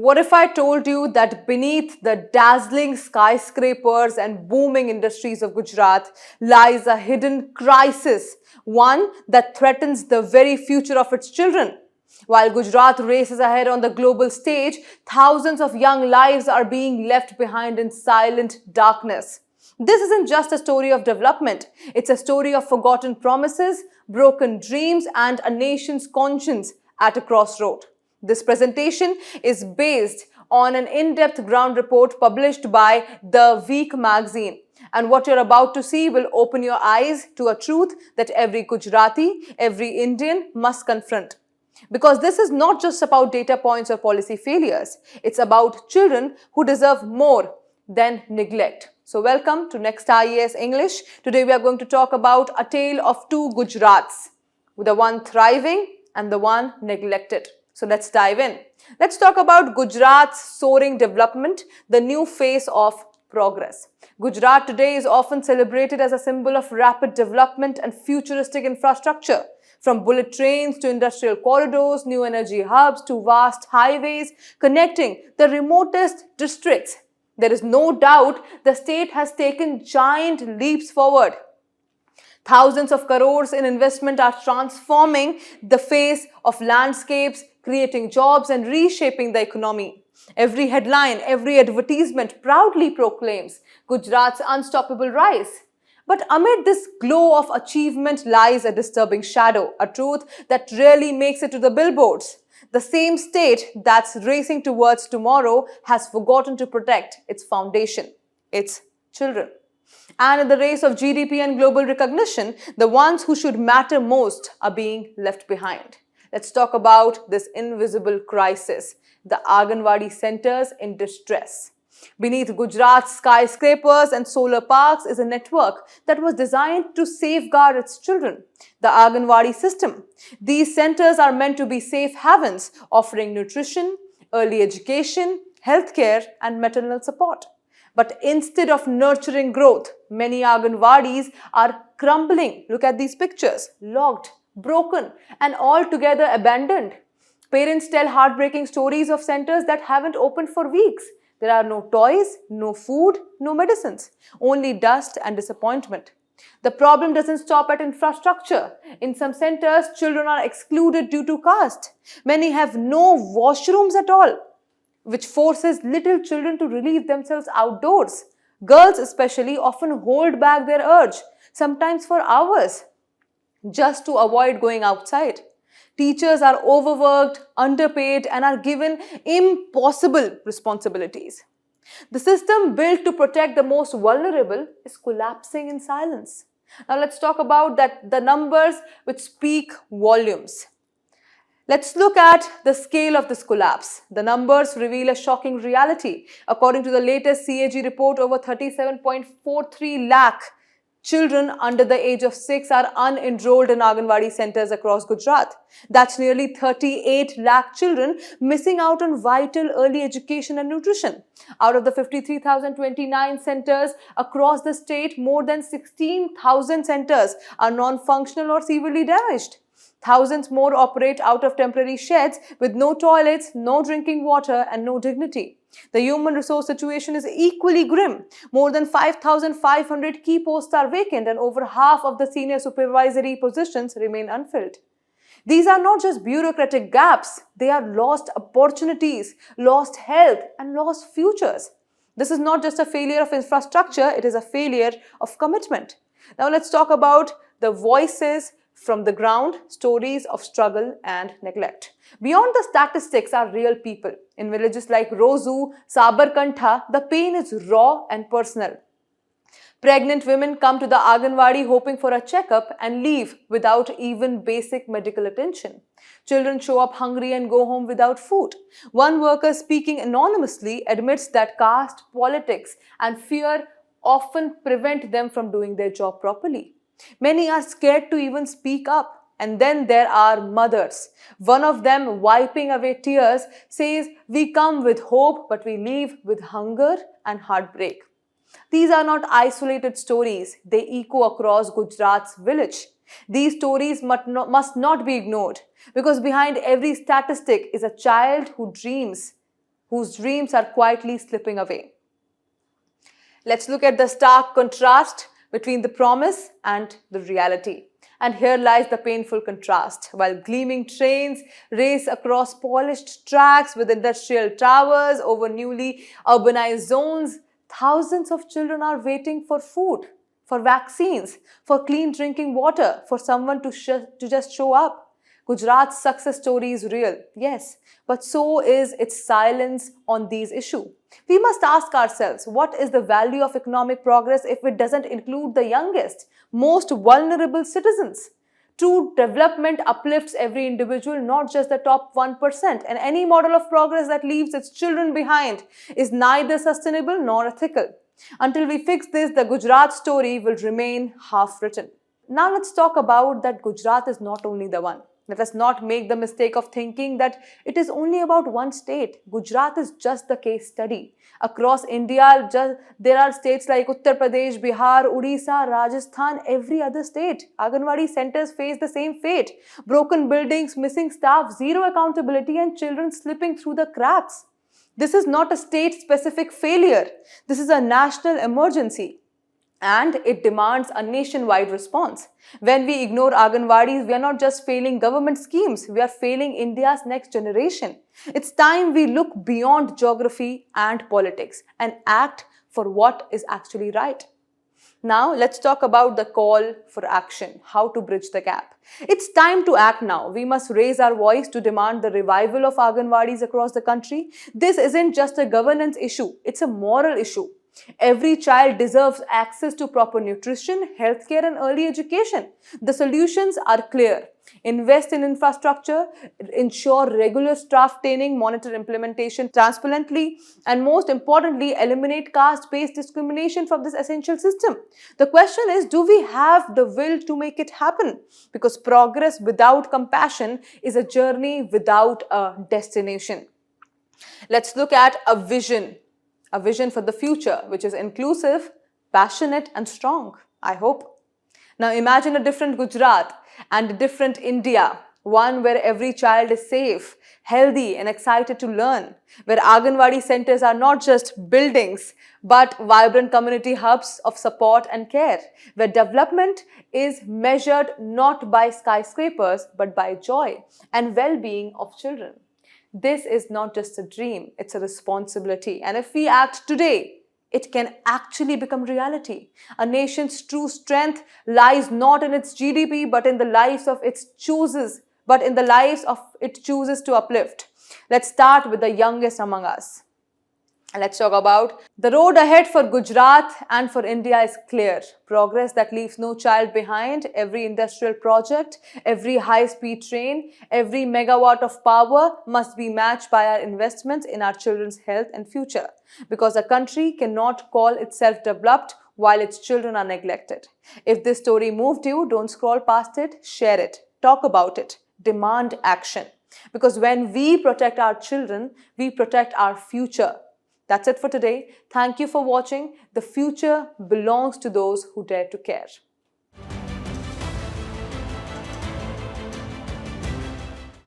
What if I told you that beneath the dazzling skyscrapers and booming industries of Gujarat lies a hidden crisis, one that threatens the very future of its children? While Gujarat races ahead on the global stage, thousands of young lives are being left behind in silent darkness. This isn't just a story of development, it's a story of forgotten promises, broken dreams, and a nation's conscience at a crossroad. This presentation is based on an in-depth ground report published by The Week magazine. And what you're about to see will open your eyes to a truth that every Gujarati, every Indian must confront. Because this is not just about data points or policy failures. It's about children who deserve more than neglect. So welcome to Next IAS English. Today we are going to talk about a tale of two Gujarats, the one thriving and the one neglected. So let's dive in. Let's talk about Gujarat's soaring development, the new face of progress. Gujarat today is often celebrated as a symbol of rapid development and futuristic infrastructure. From bullet trains to industrial corridors, new energy hubs to vast highways connecting the remotest districts. There is no doubt the state has taken giant leaps forward. Thousands of crores in investment are transforming the face of landscapes, creating jobs and reshaping the economy. Every headline, every advertisement proudly proclaims Gujarat's unstoppable rise. But amid this glow of achievement lies a disturbing shadow, a truth that rarely makes it to the billboards. The same state that's racing towards tomorrow has forgotten to protect its foundation, its children. And in the race of GDP and global recognition, the ones who should matter most are being left behind. Let's talk about this invisible crisis, the Anganwadi centers in distress. Beneath Gujarat's skyscrapers and solar parks is a network that was designed to safeguard its children, the Anganwadi system. These centers are meant to be safe havens, offering nutrition, early education, healthcare, and maternal support. But instead of nurturing growth, many Anganwadis are crumbling. Look at these pictures, locked, broken, and altogether abandoned. Parents tell heartbreaking stories of centers that haven't opened for weeks. There are no toys, no food, no medicines, only dust and disappointment. The problem doesn't stop at infrastructure. In some centers, children are excluded due to caste. Many have no washrooms at all, which forces little children to relieve themselves outdoors. Girls especially often hold back their urge, sometimes for hours, just to avoid going outside. Teachers are overworked, underpaid, and are given impossible responsibilities. The system built to protect the most vulnerable is collapsing in silence. Now let's talk about the numbers which speak volumes. Let's look at the scale of this collapse. The numbers reveal a shocking reality. According to the latest CAG report, over 37.43 lakh children under the age of 6 are unenrolled in Anganwadi centers across Gujarat. That's nearly 38 lakh children missing out on vital early education and nutrition. Out of the 53,029 centers across the state, more than 16,000 centers are non-functional or severely damaged. Thousands more operate out of temporary sheds with no toilets, no drinking water, and no dignity. The human resource situation is equally grim. More than 5,500 key posts are vacant and over half of the senior supervisory positions remain unfilled. These are not just bureaucratic gaps, they are lost opportunities, lost health, and lost futures. This is not just a failure of infrastructure, it is a failure of commitment. Now let's talk about the voices from the ground, stories of struggle and neglect. Beyond the statistics are real people. In villages like Rozu, Sabarkantha, the pain is raw and personal. Pregnant women come to the Anganwadi hoping for a checkup and leave without even basic medical attention. Children show up hungry and go home without food. One worker speaking anonymously admits that caste, politics, and fear often prevent them from doing their job properly. Many are scared to even speak up. And then there are mothers. One of them, wiping away tears, says, "We come with hope, but we leave with hunger and heartbreak." These are not isolated stories. They echo across Gujarat's village. These stories must not be ignored because behind every statistic is a child who dreams whose dreams are quietly slipping away. Let's look at the stark contrast between the promise and the reality. And here lies the painful contrast. While gleaming trains race across polished tracks with industrial towers over newly urbanized zones, thousands of children are waiting for food, for vaccines, for clean drinking water, for someone to just show up. Gujarat's success story is real, yes, but so is its silence on these issues. We must ask ourselves, what is the value of economic progress if it doesn't include the youngest, most vulnerable citizens? True development uplifts every individual, not just the top 1%, and any model of progress that leaves its children behind is neither sustainable nor ethical. Until we fix this, the Gujarat story will remain half-written. Now let's talk about that Gujarat is not only the one. Let us not make the mistake of thinking that it is only about one state. Gujarat is just the case study. Across India, there are states like Uttar Pradesh, Bihar, Odisha, Rajasthan, every other state. Anganwadi centers face the same fate. Broken buildings, missing staff, zero accountability, and children slipping through the cracks. This is not a state-specific failure. This is a national emergency. And it demands a nationwide response. When we ignore Anganwadis, we are not just failing government schemes, we are failing India's next generation. It's time we look beyond geography and politics and act for what is actually right. Now, let's talk about the call for action, how to bridge the gap. It's time to act now. We must raise our voice to demand the revival of Anganwadis across the country. This isn't just a governance issue, it's a moral issue. Every child deserves access to proper nutrition, healthcare, and early education. The solutions are clear. Invest in infrastructure, ensure regular staff training, monitor implementation transparently, and most importantly, eliminate caste-based discrimination from this essential system. The question is, do we have the will to make it happen? Because progress without compassion is a journey without a destination. Let's look at a vision for the future, which is inclusive, passionate, and strong, I hope. Now imagine a different Gujarat and a different India, one where every child is safe, healthy, and excited to learn, where Anganwadi centers are not just buildings, but vibrant community hubs of support and care, where development is measured not by skyscrapers, but by joy and well-being of children. This is not just a dream, it's a responsibility. And if we act today, it can actually become reality. A nation's true strength lies not in its GDP, but in the lives of its chooses to uplift. Let's start with the youngest among us. Let's talk about the road ahead for Gujarat and for India is clear. Progress that leaves no child behind. Every industrial project, every high-speed train, every megawatt of power must be matched by our investments in our children's health and future. Because a country cannot call itself developed while its children are neglected. If this story moved you, don't scroll past it, share it, talk about it, demand action. Because when we protect our children, we protect our future. That's it for today. Thank you for watching. The future belongs to those who dare to care.